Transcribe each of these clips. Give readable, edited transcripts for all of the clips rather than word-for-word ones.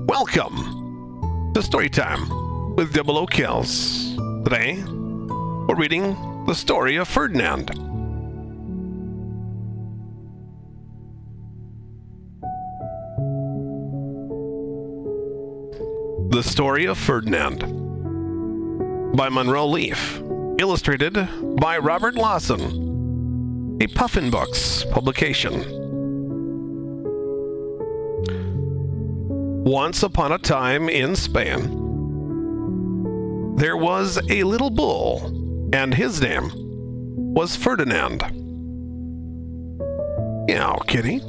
Welcome to Storytime with Double O Kills. Today, we're reading the story of Ferdinand. The Story of Ferdinand by Monroe Leaf, illustrated by Robert Lawson, a Puffin Books publication. Once upon a time in Spain, there was a little bull, and his name was Ferdinand. Meow, kitty. So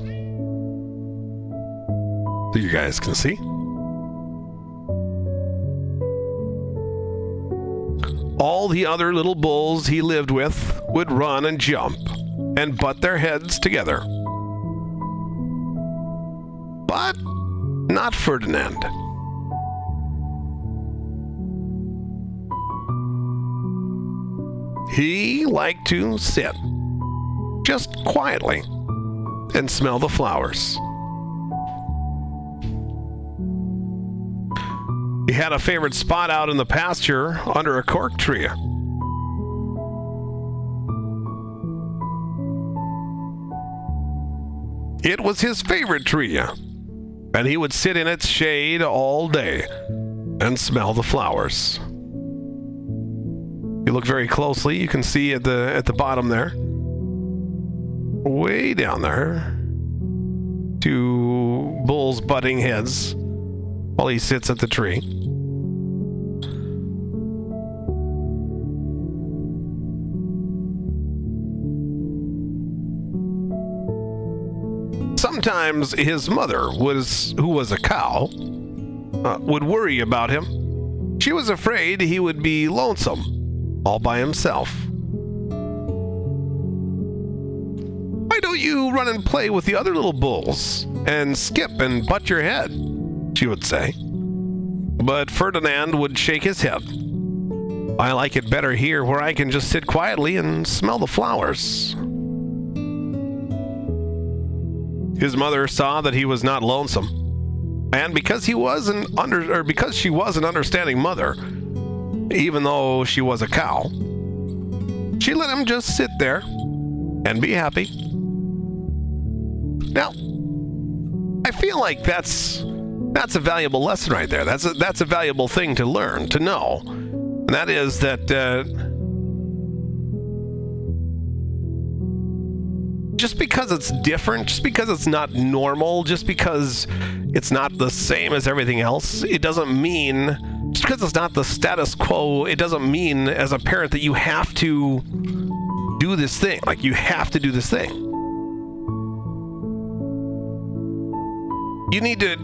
you guys can see. All the other little bulls he lived with would run and jump and butt their heads together. But not Ferdinand. He liked to sit just quietly and smell the flowers. He had a favorite spot out in the pasture under a cork tree. It was his favorite tree, and he would sit in its shade all day and smell the flowers. You look very closely, you can see at the bottom there, way down there, two bulls butting heads while he sits at the tree. Sometimes his mother, who was a cow, would worry about him. She was afraid he would be lonesome, all by himself. "Why don't you run and play with the other little bulls and skip and butt your head?" she would say. But Ferdinand would shake his head. "I like it better here where I can just sit quietly and smell the flowers." His mother saw that he was not lonesome, and because she was an understanding mother, even though she was a cow, she let him just sit there and be happy. Now, I feel like that's a valuable lesson right there. That's a valuable thing to learn, to know, and that is that just because it's different, just because it's not normal, just because it's not the same as everything else, it doesn't mean, just because it's not the status quo, it doesn't mean as a parent that you have to do this thing. Like, you have to do this thing. You need to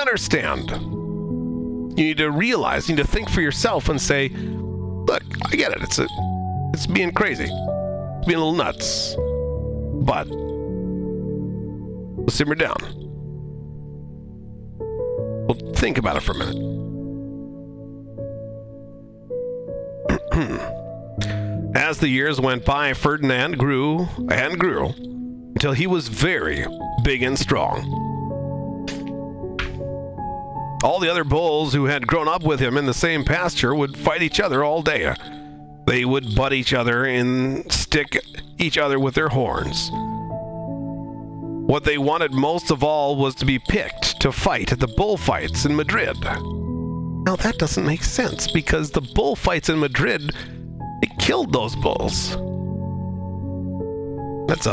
understand. You need to realize, you need to think for yourself and say, look, I get it. It's being crazy. Being a little nuts, but we'll simmer down. Well, think about it for a minute. As the years went by, Ferdinand grew and grew until he was very big and strong. All the other bulls who had grown up with him in the same pasture would fight each other all day. They would butt each other and stick each other with their horns. What they wanted most of all was to be picked to fight at the bullfights in Madrid. Now that doesn't make sense, because the bullfights in Madrid, it killed those bulls. It's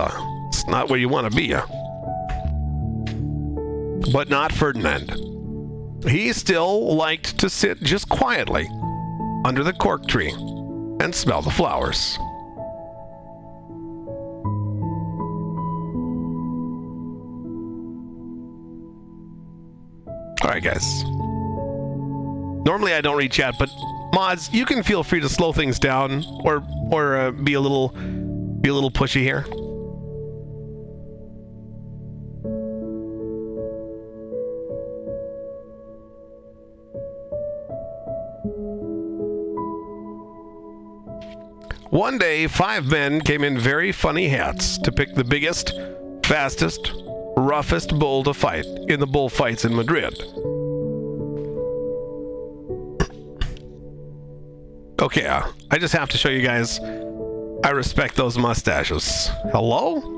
not where you want to be. But not Ferdinand. He still liked to sit just quietly under the cork tree and smell the flowers. Alright, guys. Normally I don't read chat, but mods, you can feel free to slow things down or be a little pushy here. One day, 5 men came in very funny hats to pick the biggest, fastest, roughest bull to fight in the bullfights in Madrid. Okay, I just have to show you guys. I respect those mustaches. Hello?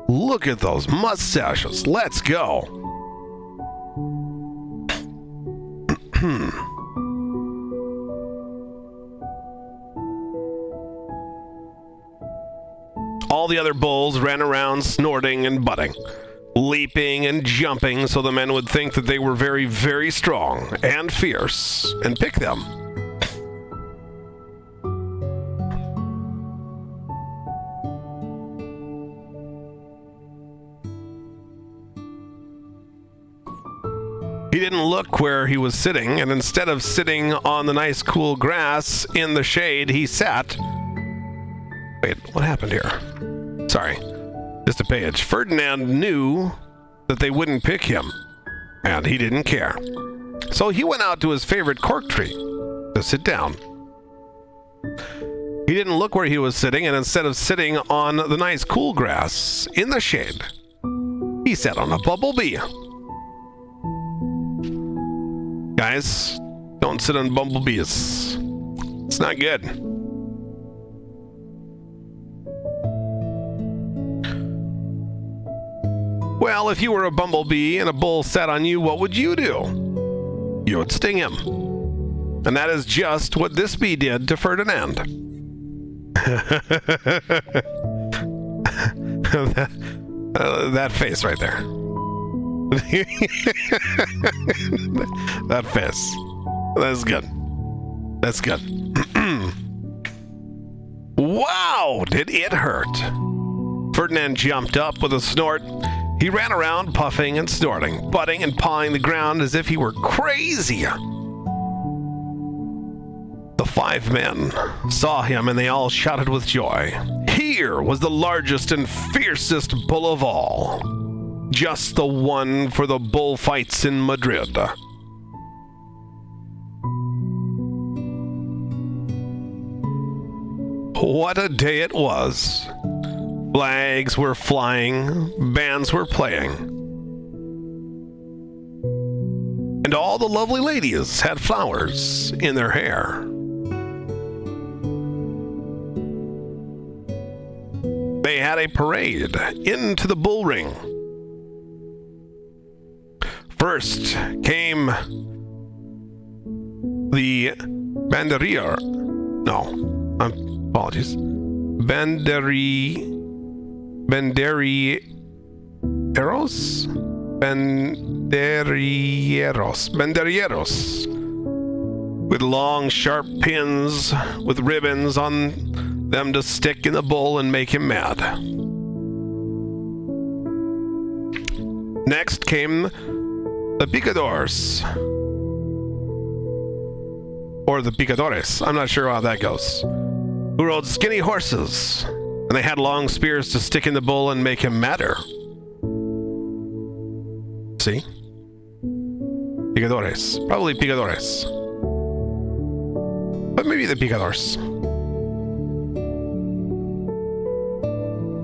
Look at those mustaches. Let's go. All the other bulls ran around snorting and butting, leaping and jumping so the men would think that they were very, very strong and fierce and pick them. He didn't look where he was sitting, and instead of sitting on the nice cool grass in the shade, he sat... Wait, what happened here? Sorry, just a page. Ferdinand knew that they wouldn't pick him, and he didn't care. So he went out to his favorite cork tree to sit down. He didn't look where he was sitting, and instead of sitting on the nice cool grass in the shade, he sat on a bumblebee. Guys, don't sit on bumblebees. It's not good. Well, if you were a bumblebee and a bull sat on you, what would you do? You would sting him. And that is just what this bee did to Ferdinand. That face right there. That face. That's good. That's good. Wow, did it hurt? Ferdinand jumped up with a snort. He ran around puffing and snorting, butting and pawing the ground as if he were crazy. The 5 men saw him and they all shouted with joy. Here was the largest and fiercest bull of all. Just the one for the bullfights in Madrid. What a day it was. Flags were flying, bands were playing. And all the lovely ladies had flowers in their hair. They had a parade into the bull ring. First came the banderier. No, apologies. Banderieros? Banderieros. With long, sharp pins with ribbons on them to stick in the bull and make him mad. Next came the picadors. Or the picadores. I'm not sure how that goes. Who rode skinny horses. And they had long spears to stick in the bull and make him madder. See? Picadores. Probably picadores. But maybe the picadors.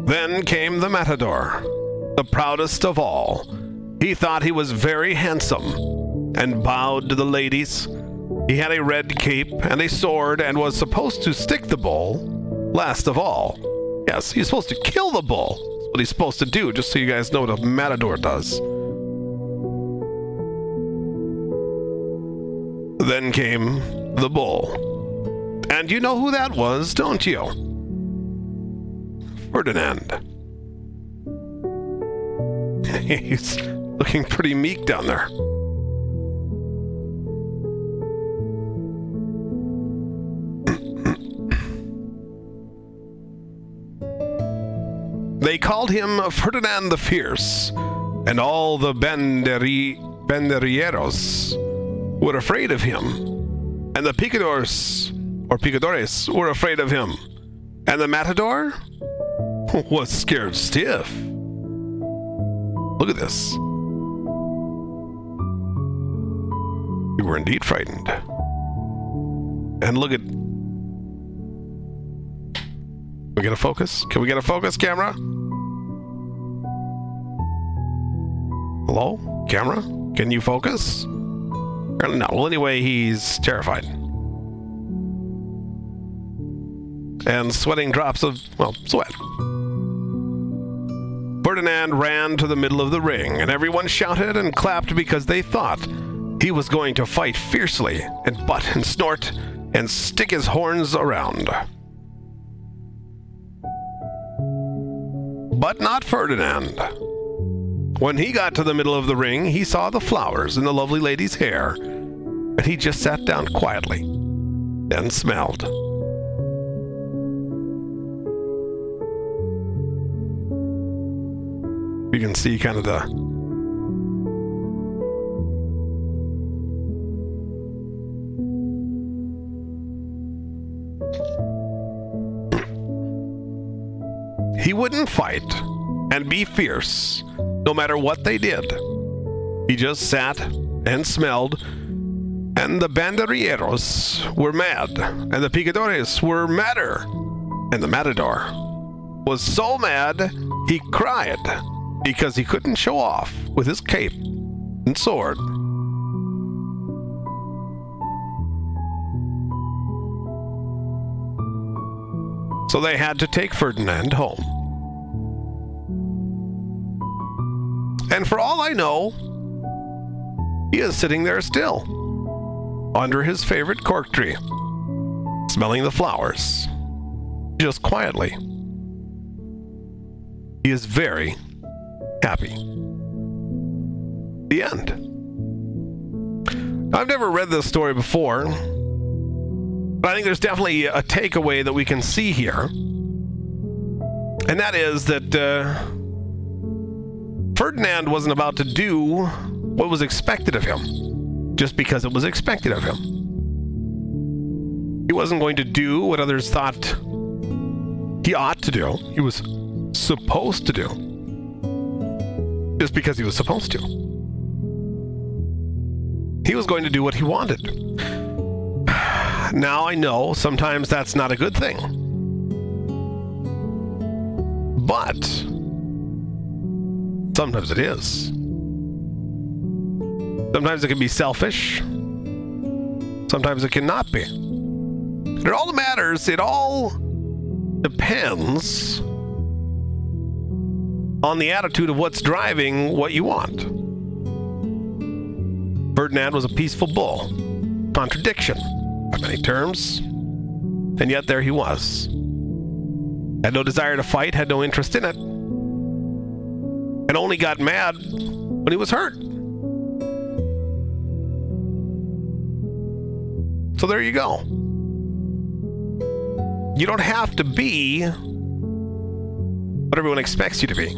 Then came the matador, the proudest of all. He thought he was very handsome and bowed to the ladies. He had a red cape and a sword and was supposed to stick the bull last of all. Yes, he's supposed to kill the bull. That's what he's supposed to do, just so you guys know what a matador does. Then came the bull. And you know who that was, don't you? Ferdinand. He's looking pretty meek down there. They called him Ferdinand the Fierce, and all the banderilleros were afraid of him, and the picadors, or picadores, were afraid of him, and the matador was scared stiff. Look at this. You were indeed frightened. And look at... Can we get a focus? Can we get a focus, camera? Hello? Camera? Can you focus? No. Well, anyway, he's terrified. And sweating drops of, well, sweat. Ferdinand ran to the middle of the ring, and everyone shouted and clapped because they thought he was going to fight fiercely and butt and snort and stick his horns around. But not Ferdinand. When he got to the middle of the ring, he saw the flowers in the lovely lady's hair, and he just sat down quietly and smelled. You can see kind of the he wouldn't fight and be fierce no matter what they did. He just sat and smelled, and the banderilleros were mad, and the picadores were madder, and the matador was so mad he cried because he couldn't show off with his cape and sword. So they had to take Ferdinand home. And for all I know, he is sitting there still, under his favorite cork tree, smelling the flowers, just quietly. He is very happy. The end. I've never read this story before, but I think there's definitely a takeaway that we can see here. And that is that Ferdinand wasn't about to do what was expected of him just because it was expected of him. He wasn't going to do what others thought he ought to do. He was supposed to do just because he was supposed to. He was going to do what he wanted. Now I know sometimes that's not a good thing. But sometimes it is. Sometimes it can be selfish. Sometimes it cannot be. It all matters. It all depends on the attitude of what's driving what you want. Ferdinand was a peaceful bull. Contradiction, by many terms. And yet there he was. Had no desire to fight, had no interest in it. And only got mad when he was hurt. So there you go. You don't have to be what everyone expects you to be.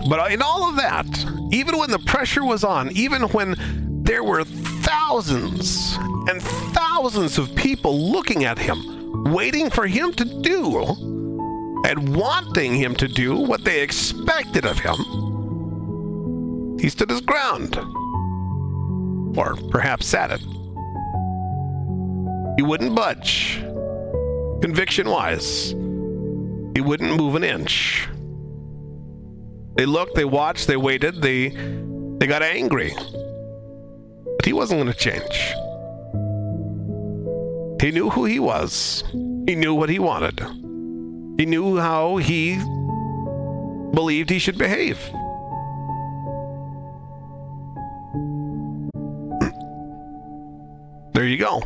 But in all of that, even when the pressure was on, even when there were thousands and thousands of people looking at him, waiting for him to do and wanting him to do what they expected of him, he stood his ground. Or perhaps sat it. He wouldn't budge. Conviction-wise, he wouldn't move an inch. They looked, they watched, they waited, they got angry. But he wasn't going to change. He knew who he was. He knew what he wanted. He knew how he believed he should behave. There you go.